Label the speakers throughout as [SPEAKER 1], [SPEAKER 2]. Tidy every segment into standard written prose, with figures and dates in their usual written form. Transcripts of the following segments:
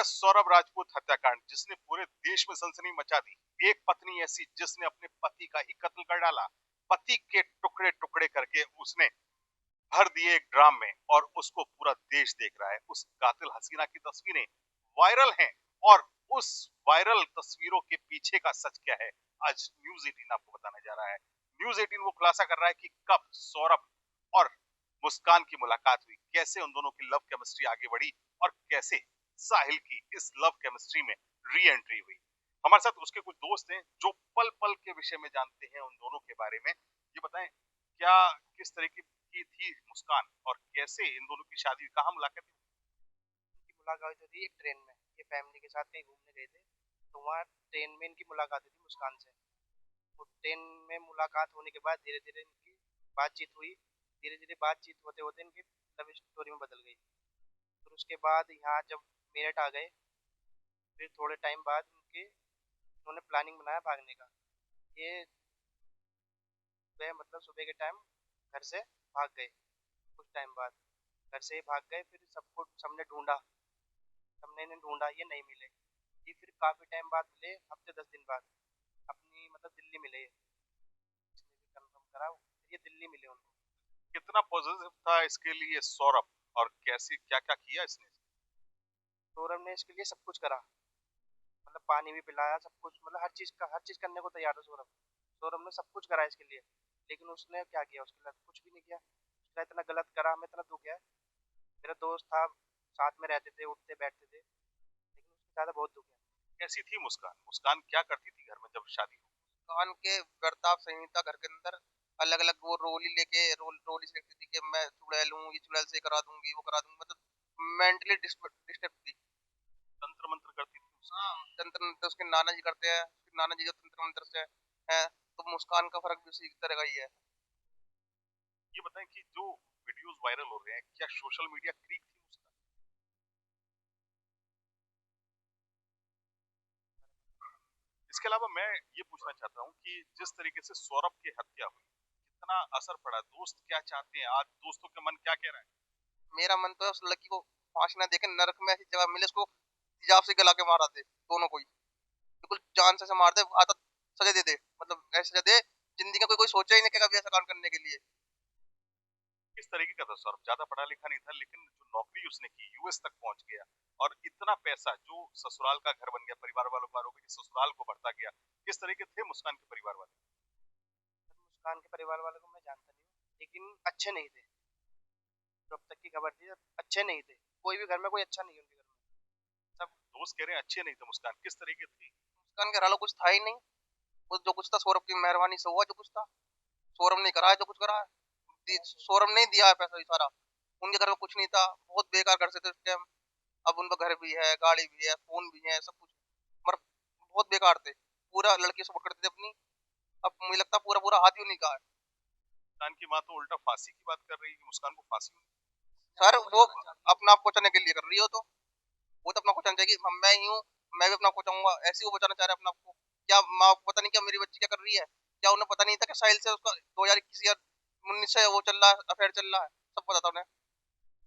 [SPEAKER 1] का सौरभ राजपूत हत्याकांड जिसने पूरे देश में सनसनी मचा दी। एक पत्नी ऐसी जिसने अपने पति का ही कत्ल कर डाला। पति के टुकड़े टुकड़े करके उसने भर दिए एक ड्राम में और उसको पूरा देश देख रहा है। उस कातिल हसीना की तस्वीरें वायरल हैं और उस वायरल तस्वीरों के पीछे का सच क्या है, आज न्यूज़ 18 आपको बताने जा रहा है। न्यूज़ 18 वो खुलासा कर रहा है कि कब सौरभ और मुस्कान की मुलाकात हुई, कैसे उन दोनों की लव केमिस्ट्री आगे बढ़ी और कैसे साहिल की इस लव केमिस्ट्री में री एंट्री हुई। हमारे साथ उसके कुछ दोस्त हैं जो पल पल के विषय में जानते हैं उन दोनों के बारे में। ये बताएं, क्या किस तरह की थी मुस्कान और कैसे इन दोनों की शादी, कहाँ मुलाकात हुई?
[SPEAKER 2] इनकी मुलाकात हुई थी एक ट्रेन में। ये फैमिली के साथ कहीं घूमने गए थे, तो वहाँ ट्रेन में इनकी मुलाकात हुई थी मुस्कान से। तो ट्रेन में मुलाकात होने के बाद धीरे धीरे इनकी बातचीत हुई। धीरे धीरे बातचीत होते होते इनकी लव स्टोरी में बदल गई। फिर उसके बाद यहाँ जब मेरठ आ गए, फिर थोड़े टाइम बाद इन्होंने प्लानिंग बनाया भागने का। ये सुबह के टाइम घर से भाग गए। कुछ टाइम बाद घर से ही भाग गए। फिर सबको सबने ढूंढा, सबने इन्हें ढूंढा, ये नहीं मिले। ये फिर काफी टाइम बाद मिले, हफ्ते 10 दिन बाद। अपनी दिल्ली मिले ये। जिसने भी कंफर्म करा ये दिल्ली मिले उनको।
[SPEAKER 1] कितना पॉजिटिव था इसके लिए सौरभ और कैसे क्या क्या किया इसने?
[SPEAKER 2] सौरभ ने इसके लिए सब कुछ करा। पानी भी पिलाया, सब कुछ, हर चीज करने को तैयार था सौरभ। सौरभ ने सब कुछ करा इसके लिए। लेकिन उसने क्या किया, उसके लिए कुछ भी नहीं किया। उसने इतना गलत करा, हमें इतना दुख है। मेरा दोस्त था, साथ में रहते थे, उठते बैठते थे, लेकिन उसके ज्यादा बहुत दुख है।
[SPEAKER 1] कैसी थी मुस्कान? मुस्कान क्या करती थी घर में जब शादी हुई?
[SPEAKER 2] खान के बर्ताव संहिता घर के अंदर अलग अलग, वो रोली लेके रोली से कहती थी कि मैं चुड़ैल हूँ, ये चुड़ैल से करा दूंगी, वो करा दूंगी। मेंटली डिस्टर्ब थी।
[SPEAKER 1] तंत्र मंत्र करती थी मुस्कान?
[SPEAKER 2] हाँ, तंत्र मंत्र उसके नाना जी करते हैं। उसके नाना जी जो तंत्र मंत्र से है, तो मुस्कान का फर्क भी उसी तरह का ही है।
[SPEAKER 1] ये बताएं कि जो वीडियोस वायरल हो रहे हैं, क्या सोशल मीडिया क्रीक थी मुस्कान? इसके अलावा मैं ये पूछना चाहता हूँ कि जिस तरीके से सौरभ की हत्या हुई, कितना असर पड़ा? दोस्त क्या चाहते हैं आज? दोस्तों के मन क्या कह रहा है?
[SPEAKER 2] मेरा मन तो है उस लड़की को फांसी ना देके नरक में ऐसी जगह मिले, उसको तेजाब से गला के मारा दे दोनों को ही। बिल्कुल जान से मार दे, आता सजा दे दे। ऐसी सजा दे, जिंदगी का कोई कोई सोचा ही नहीं कि कभी ऐसा काम करने के लिए।
[SPEAKER 1] किस तरीके का था सौरभ? ज्यादा पढ़ा लिखा नहीं था, लेकिन जो नौकरी उसने की, यूएस तक पहुंच गया और इतना पैसा, जो ससुराल का घर बन गया, परिवार वालों का आरोप है कि ससुराल को बढ़ता गया। किस तरीके थे मुस्कान के परिवार वाले?
[SPEAKER 2] मुस्कान के परिवार वालों को मैं जानता नहीं हूँ, लेकिन अच्छे नहीं थे। जो अब तक की खबर थी, अच्छे नहीं थे। कोई भी घर में कोई अच्छा नहीं है उनके घर में।
[SPEAKER 1] सब दोस्त कह रहे हैं अच्छे नहीं थे। मुस्कान किस तरीके थी?
[SPEAKER 2] मुस्कान के घर वालों कुछ था ही नहीं। वो जो कुछ था सौरभ की मेहरबानी से हुआ। जो कुछ था सौरभ ने करा है, जो कुछ करा है सौरभ ने ही दिया है पैसा ही सारा। उनके घर में कुछ नहीं था, बहुत बेकार घर से थे उस टाइम। अब उनका घर भी है, गाड़ी भी है, फोन भी है, सब कुछ। मगर बहुत बेकार थे। पूरा लड़की सपोर्ट करते थे अपनी। अब मुझे लगता है पूरा पूरा हाथ ही उन्हीं का है।
[SPEAKER 1] मुस्कान की माँ तो उल्टा फांसी की बात कर रही है कि मुस्कान को फांसी हुई।
[SPEAKER 2] सर वो अपना आप बचाने के लिए कर रही हो, तो वो तो अपना बचाना चाहेगी। मैं ही हूँ, मैं भी अपना बचाऊंगा, ऐसे ही वो बचाना चाह रहे हैं अपना आपको। क्या माँ को पता नहीं क्या मेरी बच्ची क्या कर रही है? क्या उन्हें पता नहीं था कि साहिल से उसका 2021 या 19 से वो चल रहा है, अफेयर चल रहा है? सब पता था उन्हें,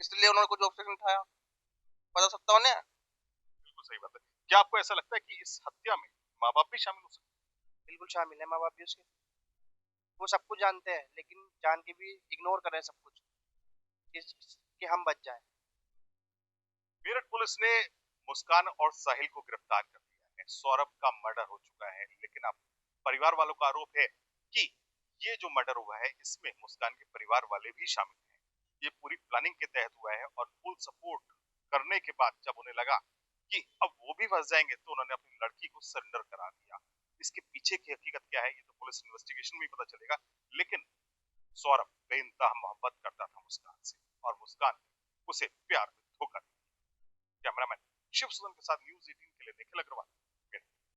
[SPEAKER 2] इसलिए उन्होंने कुछ ऑप्शन उठाया। पता सकता उन्हें।
[SPEAKER 1] बिल्कुल सही बात है। क्या आपको ऐसा लगता है कि इस हत्या में माँ बाप भी शामिल हो सकते
[SPEAKER 2] बिल्कुल शामिल है माँ बाप भी उसके। वो सब कुछ जानते हैं, लेकिन जान के भी इग्नोर कर रहे हैं सब कुछ, कि हम बच जाए।
[SPEAKER 1] हैं? मेरठ पुलिस ने मुस्कान और साहिल को गिरफ्तार कर लिया है। सौरभ का मर्डर हो चुका है, लेकिन अब परिवार वालों का आरोप है कि ये जो मर्डर हुआ है इसमें मुस्कान के परिवार वाले भी शामिल हैं। ये पूरी प्लानिंग के तहत हुआ है और फुल सपोर्ट करने के बाद जब उन्हें लगा कि अब वो भी फंस जाएंगे, तो उन्होंने अपनी लड़की को सरेंडर करा दिया। इसके पीछे की हकीकत क्या है, ये तो पुलिस इन्वेस्टिगेशन में ही पता चलेगा। लेकिन सौरभ बेइंतहा मोहब्बत करता था मुस्कान से और मुस्कान ने उसे प्यार में धोखा दिया। कैमरामैन शिव सुदन के साथ न्यूज़ 18 के लिए निखिल अग्रवाल।